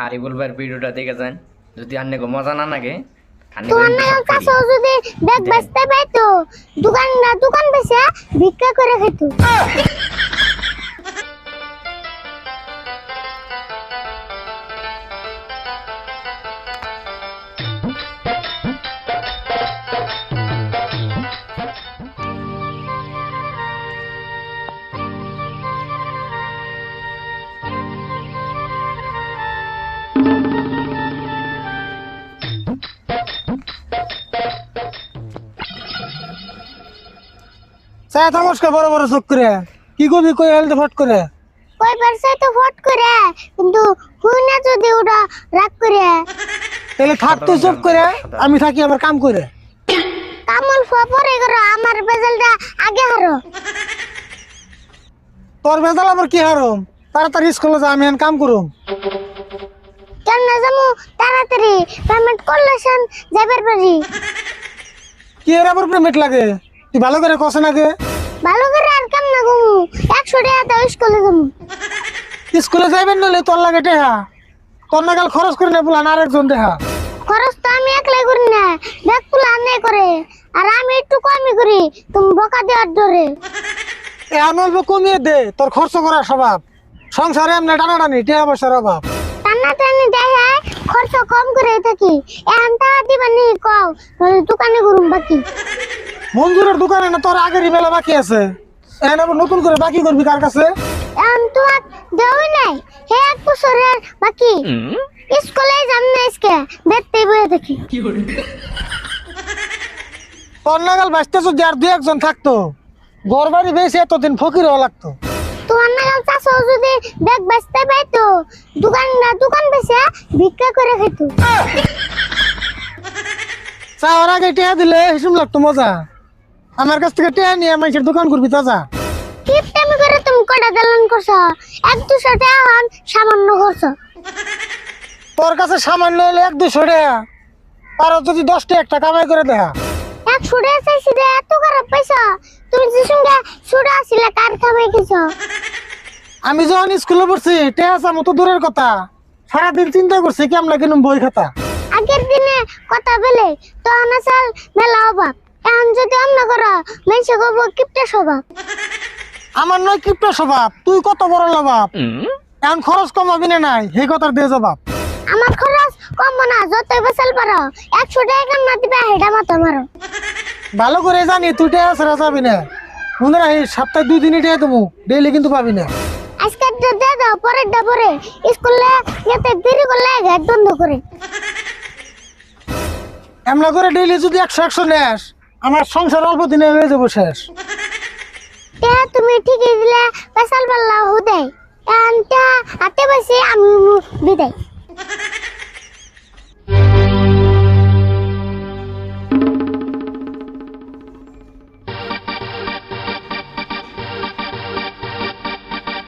আরিফুল ভাইয়ের ভিডিওটা দেখে যান, যদি আন্নে গো মজা না লাগে তোমার নাগাল চাষো যদি ব্যাগ বেচতে পাইতো দোকান বেচে ভিক্ষা করে খেতো। চায় থামস্কা বড় বড় চোখ করে কি করবি কই হেলতে ফট করে কই পারছে তো ফট করে, কিন্তু হুই না যদি ওটা রাগ করে। তাহলে থাক তুই চুপ করে, আমি থাকি আমার কাম করে। কামল পরে করো, আমার বেজালটা আগে হারো। তোর বেজাল আবার কি হারম? তাড়াতাড়ি স্কুলে যা, আমি এখন কাম করুম। কেন না যাবো তাড়াতাড়ি পেমেন্ট করলে সেন যাবার পারি। কি এর আবার পেমেন্ট লাগে? তুই ভালো করে কষে নাগে। ভালো করে আর কেমন না ঘুমু 100 টাকা দাও স্কুলে যাবো। স্কুলে যাইবেন নলে তোর লাগে টেহা, তোর নাগাল খরচ করে না বলান আরেকজন দেহা। খরচ তো আমি একলাই করি না, ব্যাগ পুলা আনে করে, আর আমি একটু কমই করি তুমি বকা দেওয়ার ধরে। এখন অল্প কমিয়ে দে, তোর খরচ করার স্বভাব। সংসারে এমনি টানাটানি টেহা পয়সার অভাব। টানাটানি দেখে খরচ কম করে থাকি, এখন টাকা দিবানি কও নইলে দোকানে ঘুরুম বাকি। মঞ্জুরের দোকানে না তোর আগেরই বেলা বাকি আছে, এখন আবার নতুন করে বাকি করবি কার কাছে? এখন তো আর দেওয়াই নাই, হে 1 বছরের বাকি। স্কুলে যাম না আজকে, দেখতে বয়ে থাকি। তোর নাগাল বাঁচতে যদি আর 2-1 জন থাকতো, ঘর বাড়ি বেশি এতদিন ফকির হওয়া লাগতো। তোমার নাগাল চাষো যদি ব্যাগ বেচতে পাইতো দোকান বেচে ভিক্ষা করে খেতো। চাওয়ার আগে টেহা দিলে হিসুম লাগতো মজা। আমার কাছ থেকে টেহা নিয়ে মানুষের দোকান করবি তাজা। কিপটামি করে তুমি কটা দালান করছো, 1-200 টাকা হন সামান্য করছো। তোর কাছে সামান্য হলে 1-200 টাকা, আর যদি 10 টাকা একটা কামাই করে দেখা। 100 টাকা চাইছি রে, এত খারাপ পাইছো? তুমি যে সঙ্গে ছোট আসলে কার খামাই খেছো? আমি যখন স্কুলে পড়ছি টেহা চামো তো দূরের কথা, সারাদিন চিন্তা করছি কেমন কিনুম বই খাতা। আগের দিনে কথা বলে তখন আসল মেলা অভাব, এখন যদি অন্য করো মেসে করবো কিপটা স্বভাব। আমার নয় কিপটা স্বভাব, তুই কত বড় লাভাব। এখন খরচ কমাবি না নাই, সেই কথার দিয়ে জবাব। আমার খরচ কম না, যতই বেসাল পারো 100 টাকা কেন না দিবে হেডা মাথা মারো। ভালো করে জানি তুই টেহা ছাড়া যাবি না, মনে রাখি সপ্তাহে 2 দিনই টেহা দেবো, ডেইলি কিন্তু পাবি না। আজকে দিয়ে দাও, পরের দা পরে স্কুলে যেতে দেরি করলে গেট বন্ধ করে। এমন করে ডেইলি যদি 100 নেস, আমার সংসার অল্প দিনে হয়ে যাবো শেষ। তুমি ঠিকই দিলে বেসাল পাল্লা হুদাই, এখন হাতে বসে আমি বিদায়।